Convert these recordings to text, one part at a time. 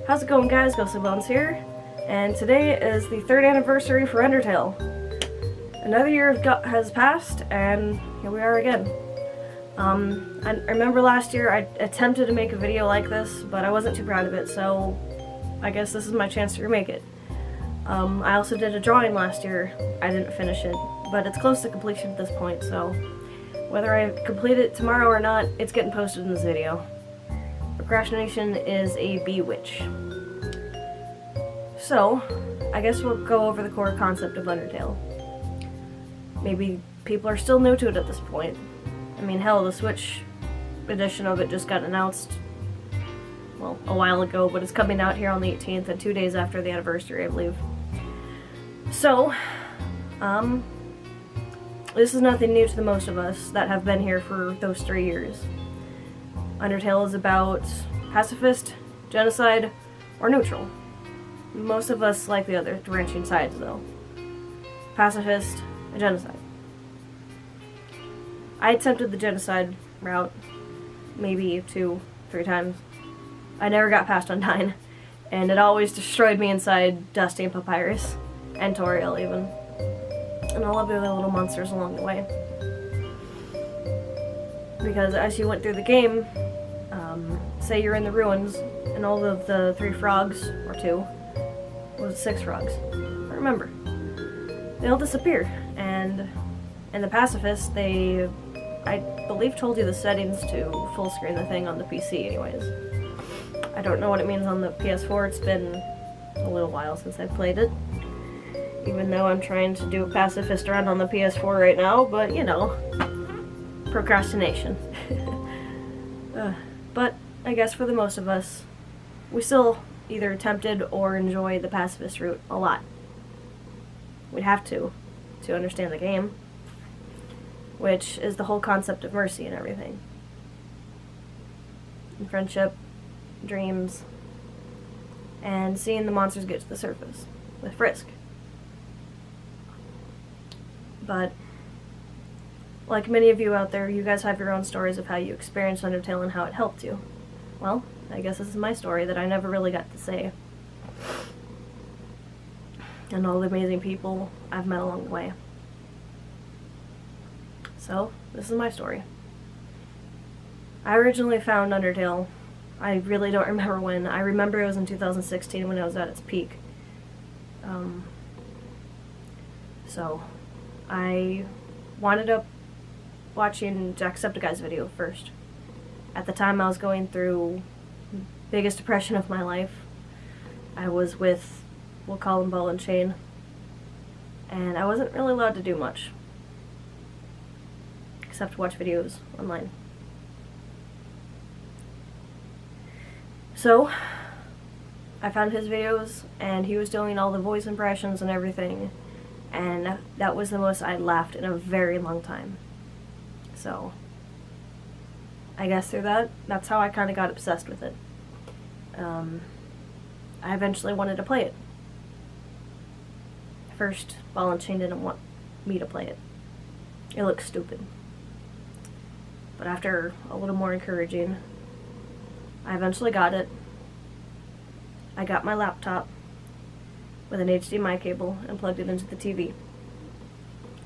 How's it going, guys? Ghostly Bones here, and today is the 3rd anniversary for Undertale. Another year has passed, and here we are again. I remember last year I attempted to make a video like this, but I wasn't too proud of it, so I guess this is my chance to remake it. I also did a drawing last year. I didn't finish it, but it's close to completion at this point, so whether I complete it tomorrow or not, it's getting posted in this video. Procrastination is a bewitch. So, I guess we'll go over the core concept of Undertale. Maybe people are still new to it at this point. I mean, hell, the Switch edition of it just got announced, well, a while ago, but it's coming out here on the 18th and 2 days after the anniversary, I believe. So, this is nothing new to the most of us that have been here for those 3 years. Undertale is about pacifist, genocide, or neutral. Most of us like the other branching sides, though. Pacifist and genocide. I attempted the genocide route maybe 2-3 times. I never got past Undyne, and it always destroyed me inside Dusty and Papyrus, and Toriel even, and all of the other little monsters along the way. Because as you went through the game, say you're in the ruins, and all of the 3 frogs, or 2, was 6 frogs, I remember, they all disappear, and the pacifists, they, I believe, told you the settings to full screen the thing on the PC anyways. I don't know what it means on the PS4, it's been a little while since I played it, even though I'm trying to do a pacifist run on the PS4 right now, but you know, procrastination. But I guess for the most of us, we still either attempted or enjoy the pacifist route a lot. We'd have to understand the game, which is the whole concept of mercy and everything. And friendship, dreams, and seeing the monsters get to the surface with Frisk. But like many of you out there, you guys have your own stories of how you experienced Undertale and how it helped you. Well, I guess this is my story that I never really got to say. And all the amazing people I've met along the way. So, this is my story. I originally found Undertale, I really don't remember when. I remember it was in 2016 when it was at its peak. So, I wound up watching Jacksepticeye's video first. At the time I was going through the biggest depression of my life. I was with, we'll call him Ball and Chain, and I wasn't really allowed to do much except watch videos online. So I found his videos, and he was doing all the voice impressions and everything, and that was the most I'd laughed in a very long time. So I guess through that's how I kind of got obsessed with it. I eventually wanted to play it. First, Ball and Chain didn't want me to play it. It looked stupid. But after a little more encouraging, I eventually got it. I got my laptop with an HDMI cable and plugged it into the TV.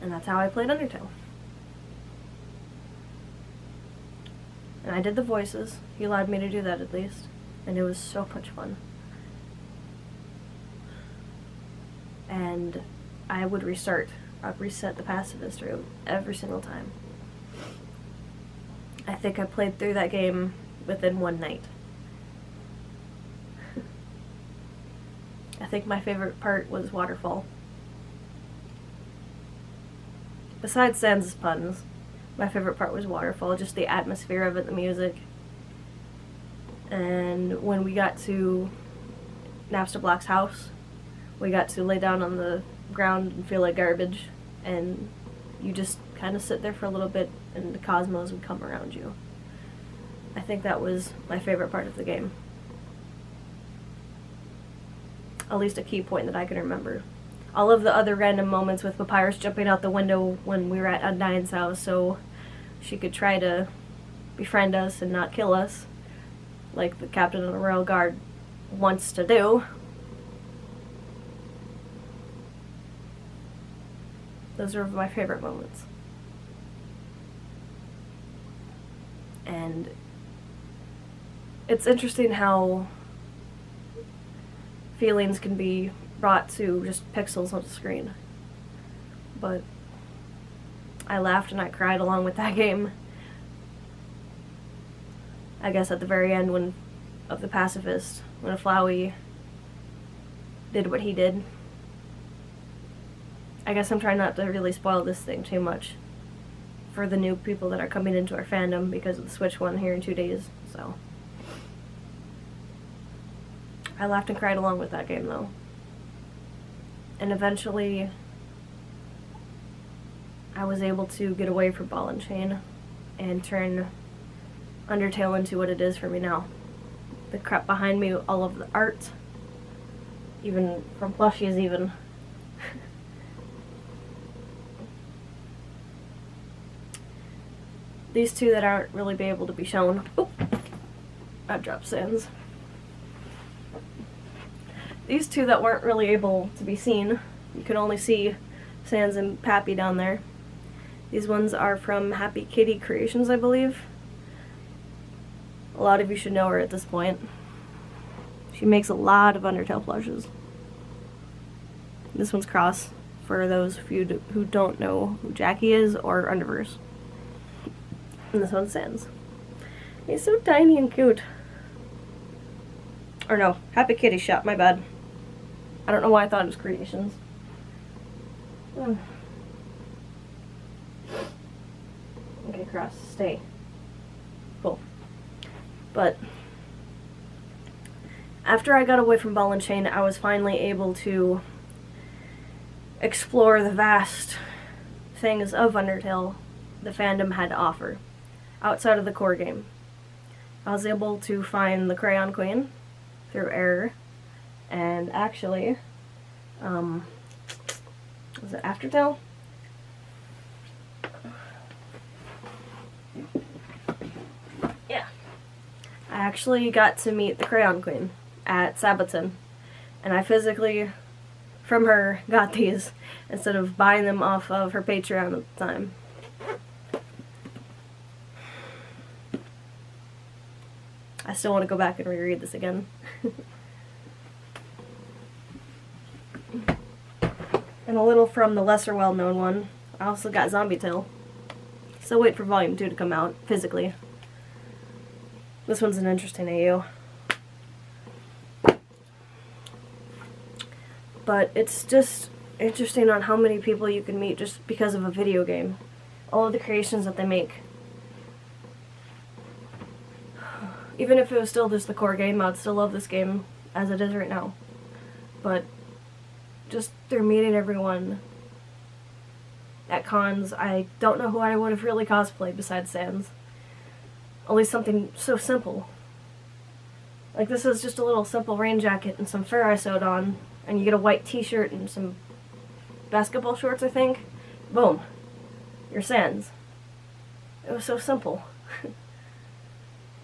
And that's how I played Undertale. And I did the voices. He allowed me to do that at least. And it was so much fun. And I would reset the pacifist route every single time. I think I played through that game within one night. I think my favorite part was Waterfall. Besides Sans' puns, my favorite part was Waterfall, just the atmosphere of it, the music. And when we got to Napster Black's house, we got to lay down on the ground and feel like garbage, and you just kind of sit there for a little bit and the cosmos would come around you. I think that was my favorite part of the game. At least a key point that I can remember. All of the other random moments with Papyrus jumping out the window when we were at Undyne's house so she could try to befriend us and not kill us, like the captain of the Royal Guard wants to do. Those are my favorite moments. And it's interesting how feelings can be brought to just pixels on the screen. But I laughed and I cried along with that game. I guess at the very end of The Pacifist, when Flowey did what he did. I guess I'm trying not to really spoil this thing too much for the new people that are coming into our fandom because of the Switch one here in 2 days, so. I laughed and cried along with that game though. And eventually I was able to get away from Ball and Chain and turn Undertale into what it is for me now. The crap behind me, all of the art, even from plushies even. These two that aren't really be able to be shown. Oop, I dropped Sans. These two that weren't really able to be seen, you could only see Sans and Pappy down there. These ones are from Happy Kitty Creations, I believe. A lot of you should know her at this point. She makes a lot of Undertale plushes. This one's Cross, for those of you who don't know who Jackie is or Underverse. And this one's Sans. He's so tiny and cute. Or no, Happy Kitty Shop, my bad. I don't know why I thought it was Creations. Okay, Cross, stay. Cool. But after I got away from Ball and Chain, I was finally able to explore the vast things of Undertale the fandom had to offer outside of the core game. I was able to find the Crayon Queen through error, and actually, was it Aftertale? Yeah. I actually got to meet the Crayon Queen at Sabaton, and I physically, from her, got these instead of buying them off of her Patreon at the time. I still want to go back and reread this again. And a little from the lesser well-known one, I also got Zombie Tale. Still wait for Volume 2 to come out, physically. This one's an interesting AU. But it's just interesting on how many people you can meet just because of a video game. All of the creations that they make. Even if it was still just the core game, I'd still love this game as it is right now. But just through meeting everyone at cons, I don't know who I would have really cosplayed besides Sans. At least something so simple. Like this is just a little simple rain jacket and some fur I sewed on, and you get a white t-shirt and some basketball shorts, I think. Boom. You're Sans. It was so simple.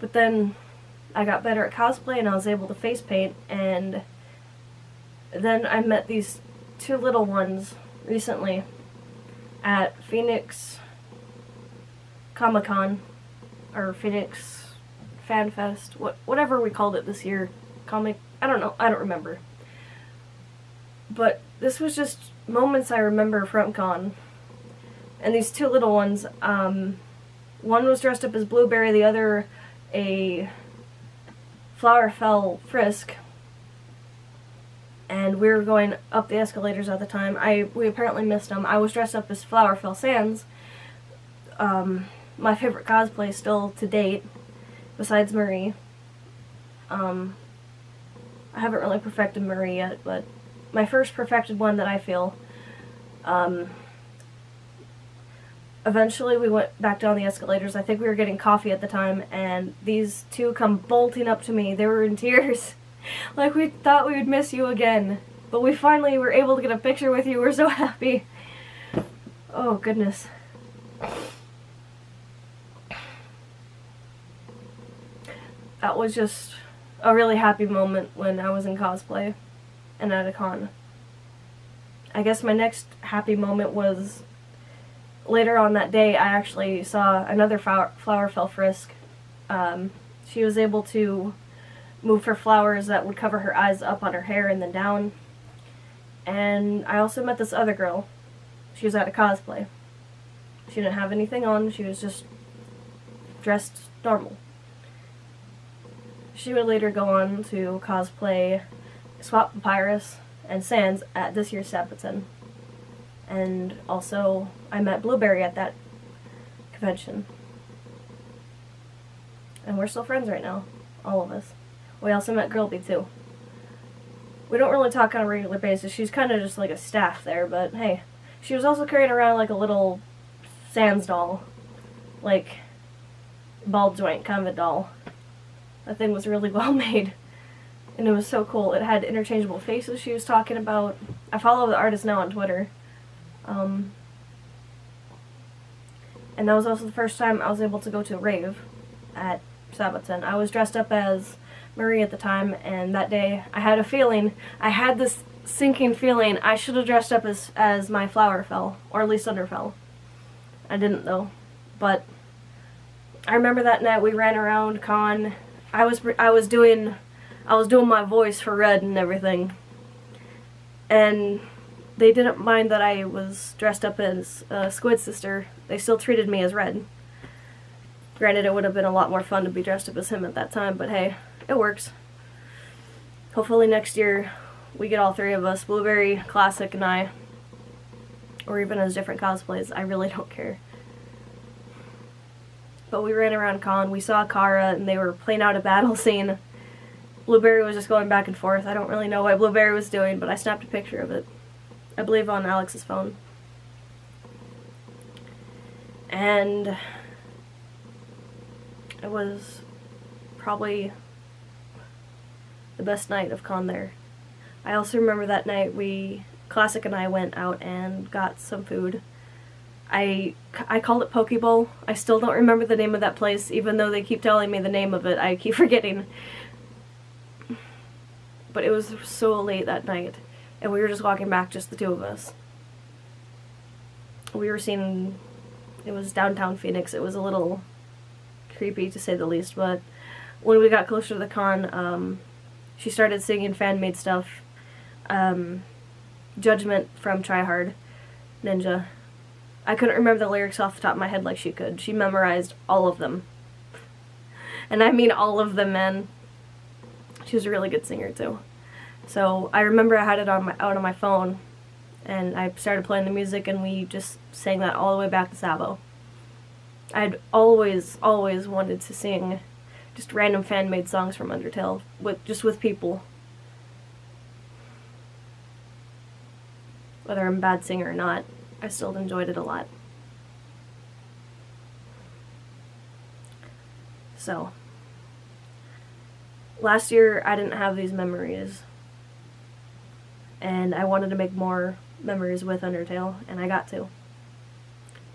But then I got better at cosplay and I was able to face paint, and then I met these two little ones recently at Phoenix Comic-Con, or Phoenix Fan Fest, whatever we called it this year. I don't know, I don't remember. But this was just moments I remember from con. And these two little ones, one was dressed up as Blueberry, the other a Flowerfell Frisk. and we were going up the escalators at the time. We apparently missed them. I was dressed up as Flowerfell Sands, my favorite cosplay still to date, besides Marie. I haven't really perfected Marie yet, but my first perfected one that I feel. Eventually we went back down the escalators. I think we were getting coffee at the time, and these two come bolting up to me. They were in tears. Like, we thought we would miss you again. But we finally were able to get a picture with you. We're so happy. Oh, goodness. That was just a really happy moment when I was in cosplay and at a con. I guess my next happy moment was later on that day. I actually saw another Flowerfell Frisk. She was able to move her flowers that would cover her eyes up on her hair and then down. And I also met this other girl. She was at a cosplay. She didn't have anything on, she was just dressed normal. She would later go on to cosplay Swap Papyrus and Sans at this year's Sabaton. And also, I met Blueberry at that convention. And we're still friends right now, all of us. We also met Grilby too. We don't really talk on a regular basis. She's kind of just like a staff there, but hey. She was also carrying around like a little Sans doll. Like, ball joint kind of a doll. That thing was really well made. And it was so cool. It had interchangeable faces she was talking about. I follow the artist now on Twitter. And that was also the first time I was able to go to a rave at Sabaton. I was dressed up as Marie at the time, and that day I had a feeling, I had this sinking feeling I should have dressed up as my Flowerfell, or at least Underfell. I didn't though. But I remember that night we ran around con. I was doing my voice for Red and everything. And they didn't mind that I was dressed up as Squid's sister. They still treated me as Red. Granted, it would have been a lot more fun to be dressed up as him at that time, but hey, it works. Hopefully next year we get all three of us, Blueberry, Classic, and I. Or even as different cosplays. I really don't care. But we ran around con, we saw Kara, and they were playing out a battle scene. Blueberry was just going back and forth. I don't really know what Blueberry was doing, but I snapped a picture of it. I believe on Alex's phone. And it was probably the best night of con there. I also remember that night Classic and I went out and got some food. I called it Poke Bowl. I still don't remember the name of that place, even though they keep telling me the name of it. I keep forgetting. But it was so late that night, and we were just walking back, just the two of us. We were seeing, it was downtown Phoenix. It was a little creepy, to say the least, but when we got closer to the con, she started singing fan-made stuff. Judgment from Try Hard Ninja. I couldn't remember the lyrics off the top of my head like she could. She memorized all of them. And I mean all of them, man. She was a really good singer, too. So I remember I had it out on my phone, and I started playing the music, and we just sang that all the way back to Sabo. I'd always wanted to sing just random fan-made songs from Undertale, with people. Whether I'm a bad singer or not, I still enjoyed it a lot. So, last year I didn't have these memories, and I wanted to make more memories with Undertale, and I got to.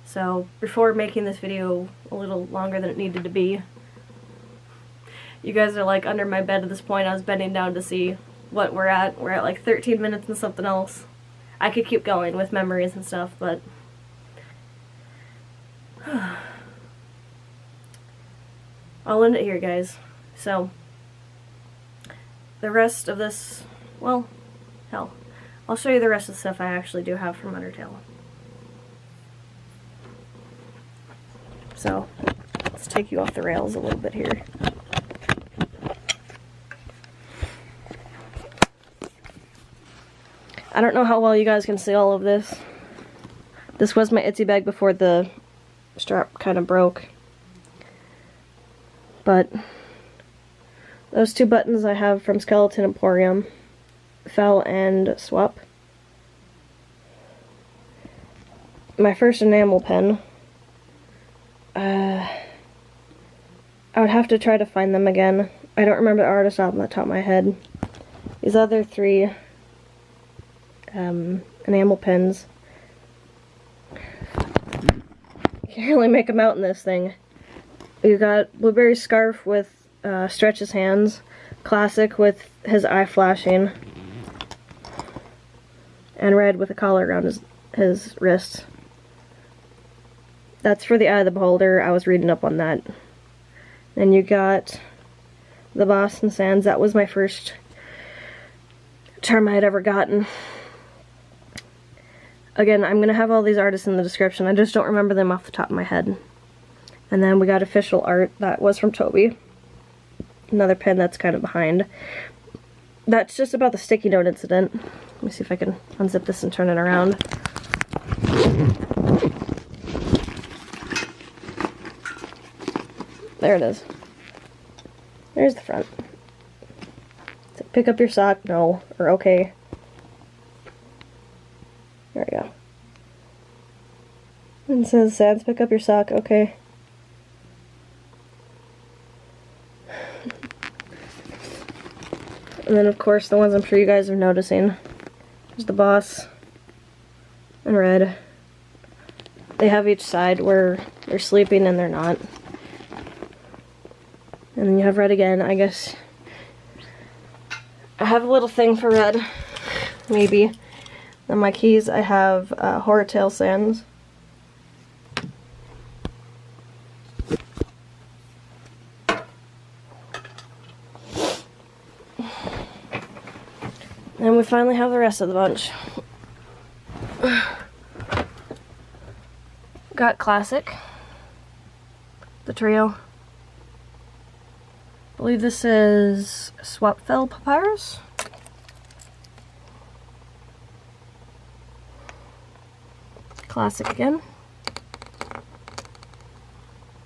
So, before making this video a little longer than it needed to be, you guys are like under my bed at this point. I was bending down to see what we're at. We're at like 13 minutes and something else. I could keep going with memories and stuff, but I'll end it here, guys. So, the rest of this, well, hell, I'll show you the rest of the stuff I actually do have from Undertale. So, let's take you off the rails a little bit here. I don't know how well you guys can see all of this. This was my Itsy bag before the strap kind of broke. But those 2 buttons I have from Skeleton Emporium, Fell and Swap. My first enamel pen. I would have to try to find them again. I don't remember the artist off the top of my head. These other 3 enamel pens. You can't really make them out in this thing. You got Blueberry Scarf with Stretch's hands, Classic with his eye flashing, and Red with a collar around his wrists. That's for the Eye of the Beholder. I was reading up on that. Then you got the Boston Sands. That was my first charm I had ever gotten. Again, I'm going to have all these artists in the description. I just don't remember them off the top of my head. And then we got official art. That was from Toby. Another pen that's kind of behind. That's just about the sticky note incident. Let me see if I can unzip this and turn it around. There it is. There's the front. So pick up your sock, no, or okay. There we go. And it says, Sans, pick up your sock, okay. And then, of course, the ones I'm sure you guys are noticing. There's the Boss and Red. They have each side where they're sleeping and they're not. And then you have Red again, I guess. I have a little thing for Red, maybe. On my keys, I have Horrortail Sans. And we finally have the rest of the bunch. Got Classic, the trio. I believe this is Swapfell Papyrus. Classic again.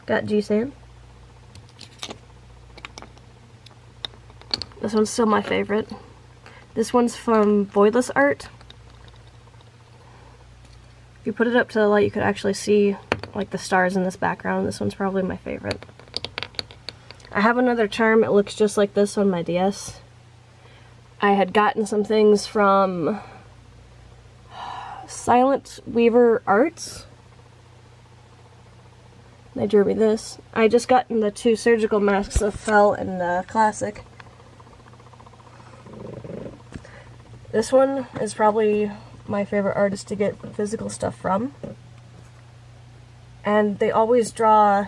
Got G-San. This one's still my favorite. This one's from Voidless Art. If you put it up to the light, you could actually see like the stars in this background. This one's probably my favorite. I have another charm. It looks just like this on my DS. I had gotten some things from Silent Weaver Arts. They drew me this. I just gotten the 2 surgical masks of Fell and Classic. This one is probably my favorite artist to get physical stuff from. And they always draw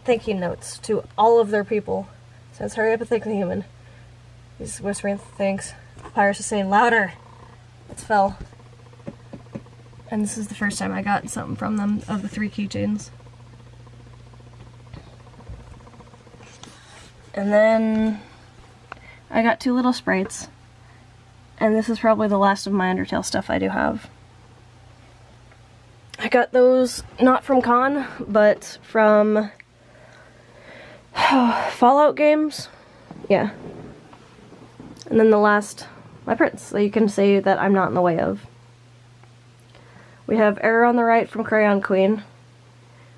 thanking notes to all of their people. It says, hurry up and thank the human. He's whispering thanks. Papyrus is saying, louder! It's Fell. And this is the first time I got something from them of the 3 keychains. And then I got 2 little sprites. And this is probably the last of my Undertale stuff I do have. I got those not from Con, but from Fallout games. Yeah. And then the last, my prints, that you can say that I'm not in the way of. We have Error on the right from Crayon Queen.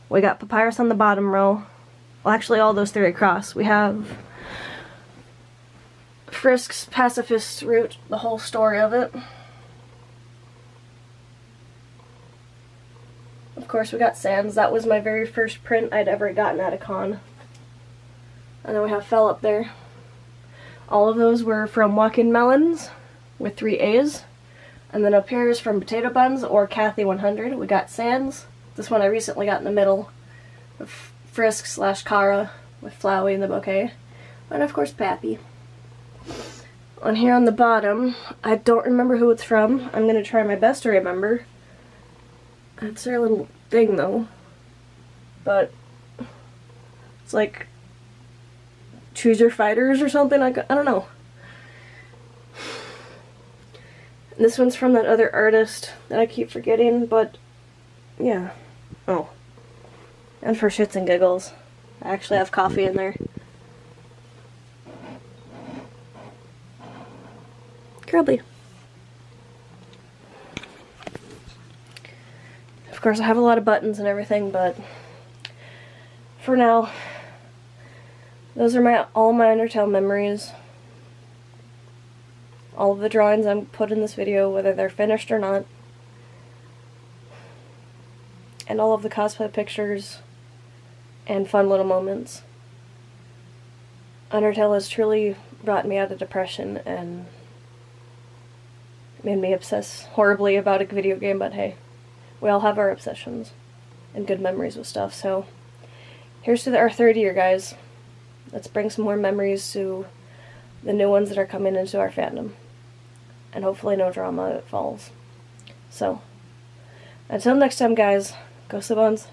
We got Papyrus on the bottom row. Well, actually all those 3 across. We have Frisk's Pacifist Route, the whole story of it. Of course, we got Sans. That was my very first print I'd ever gotten at a con. And then we have Fell up there. All of those were from Walking Melons with 3 A's. And then up here is from Potato Buns or Kathy 100. We got Sans. This one I recently got in the middle. With Frisk / Kara with Flowey in the bouquet. And of course Pappy. On here on the bottom, I don't remember who it's from. I'm going to try my best to remember. It's their little thing though. But it's like Choose Your Fighters or something. I don't know. This one's from that other artist that I keep forgetting, but yeah. Oh. And for shits and giggles, I actually have coffee in there. Grubby. Of course, I have a lot of buttons and everything, but for now, those are all my Undertale memories. All of the drawings I'm put in this video, whether they're finished or not. And all of the cosplay pictures and fun little moments. Undertale has truly brought me out of depression and made me obsess horribly about a video game, but hey, we all have our obsessions and good memories with stuff, so here's to our third year, guys. Let's bring some more memories to the new ones that are coming into our fandom. And hopefully no drama falls. So, until next time, guys, go Sabones.